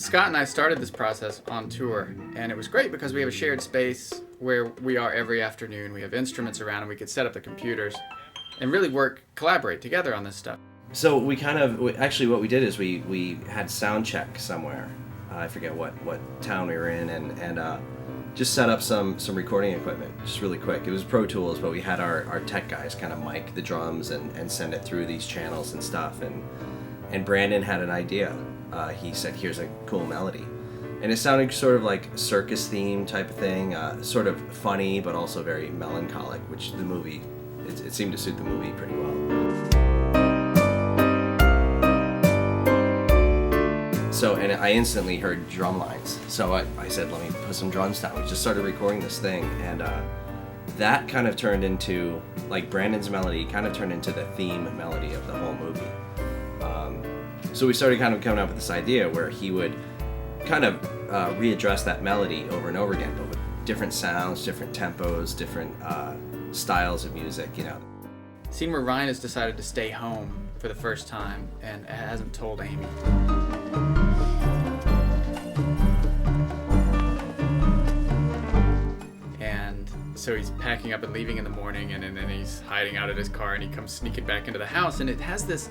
Scott and I started this process on tour, and it was great because we have a shared space where we are every afternoon. We have instruments around, and we could set up the computers and really collaborate together on this stuff. So actually what we did is we had sound check somewhere. I forget what town we were in, and just set up some recording equipment, just really quick. It was Pro Tools, but we had our tech guys kind of mic the drums and send it through these channels and stuff. And Brandon had an idea. He said, "Here's a cool melody," and it sounded sort of like circus theme type of thing, sort of funny but also very melancholic, which the movie it seemed to suit the movie pretty well. So, and I instantly heard drum lines. So I said, let me put some drums down. We just started recording this thing, and that kind of turned into, like, Brandon's melody kind of turned into the theme melody of the whole movie. So we started kind of coming up with this idea where he would kind of readdress that melody over and over again, but with different sounds, different tempos, different styles of music, you know. Scene where Ryan has decided to stay home for the first time and hasn't told Amy. And so he's packing up and leaving in the morning, and then he's hiding out at his car, and he comes sneaking back into the house, and it has this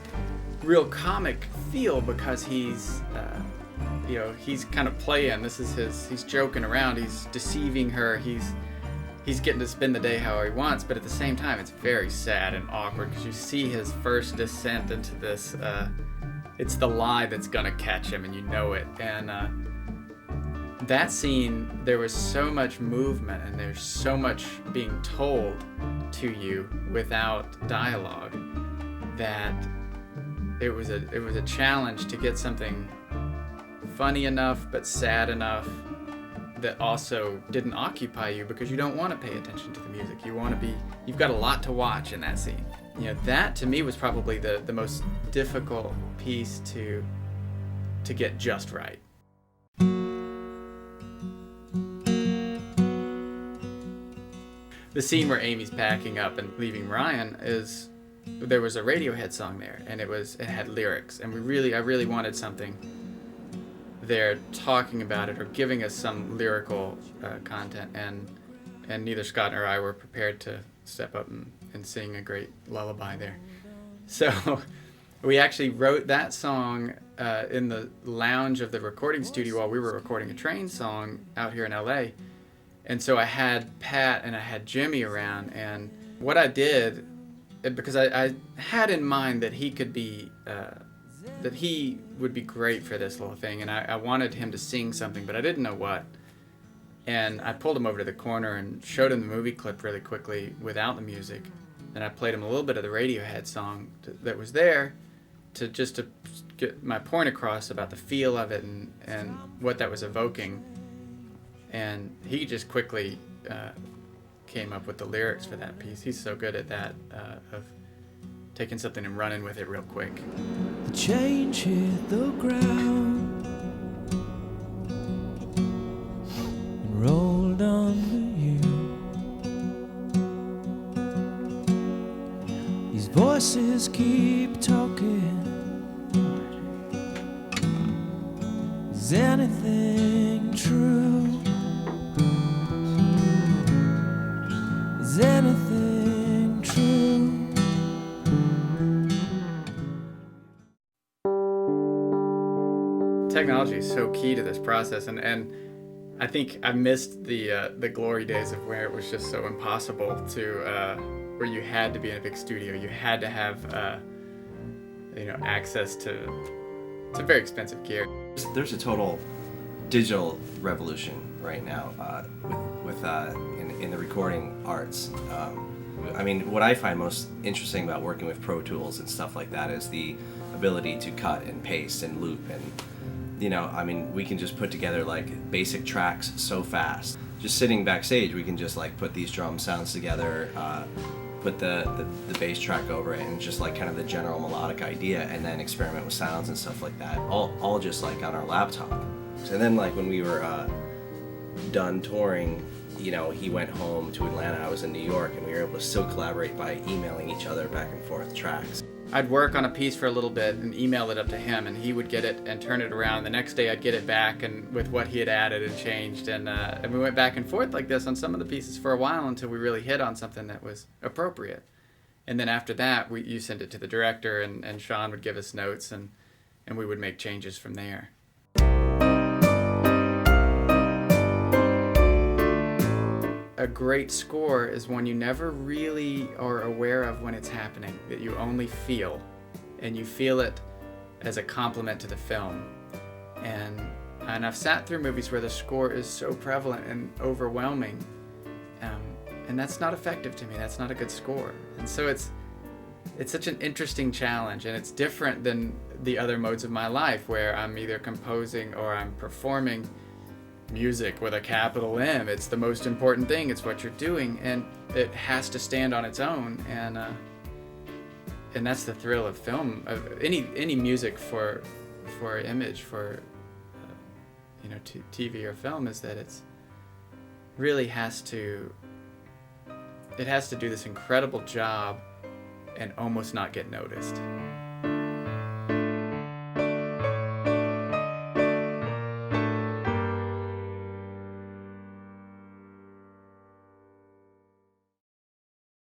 real comic feel because he's kind of playing. He's joking around, he's deceiving her, he's getting to spend the day how he wants, but at the same time it's very sad and awkward because you see his first descent into this, it's the lie that's gonna catch him, and you know it. And that scene, there was so much movement and there's so much being told to you without dialogue that it was a challenge to get something funny enough but sad enough that also didn't occupy you, because you don't want to pay attention to the music. You've got a lot to watch in that scene. You know, that to me was probably the most difficult piece to get just right. The scene where Amy's packing up and leaving Ryan there was a Radiohead song there, and it had lyrics, and I really wanted something there talking about it or giving us some lyrical content, and neither Scott nor I were prepared to step up and sing a great lullaby there. So we actually wrote that song in the lounge of the recording studio while we were recording a Train song out here in LA. And so I had Pat and I had Jimmy around, and what I did, because I had in mind that he could be that he would be great for this little thing, and I wanted him to sing something, but I didn't know what. And I pulled him over to the corner and showed him the movie clip really quickly without the music. And I played him a little bit of the Radiohead song that was there to get my point across about the feel of it and what that was evoking. And he just quickly came up with the lyrics for that piece. He's so good at that, of taking something and running with it real quick. The change hit the ground and rolled onto you. These voices keep talking. Is anything true? Is anything true? Technology is so key to this process, and I think I missed the glory days of where it was just so impossible to where you had to be in a big studio, you had to have access to very expensive gear. There's a total digital revolution right now with in the recording arts. I mean, what I find most interesting about working with Pro Tools and stuff like that is the ability to cut and paste and loop, and I mean, we can just put together like basic tracks so fast. Just sitting backstage, we can just like put these drum sounds together, put the bass track over it, and just like kind of the general melodic idea, and then experiment with sounds and stuff like that, all just like on our laptop. And then like when we were done touring, he went home to Atlanta, I was in New York, and we were able to still collaborate by emailing each other back and forth tracks. I'd work on a piece for a little bit and email it up to him, and he would get it and turn it around. The next day I'd get it back and with what he had added and changed, and we went back and forth like this on some of the pieces for a while until we really hit on something that was appropriate. And then after that, you send it to the director, and Sean would give us notes, and we would make changes from there. A great score is one you never really are aware of when it's happening, that you only feel, and you feel it as a compliment to the film. And I've sat through movies where the score is so prevalent and overwhelming, and that's not effective to me. That's not a good score. And so it's such an interesting challenge, and it's different than the other modes of my life where I'm either composing or I'm performing music with a capital M. It's the most important thing. It's what you're doing, and it has to stand on its own. And that's the thrill of film, of any music for image, for TV or film, is that it's really has to do this incredible job and almost not get noticed.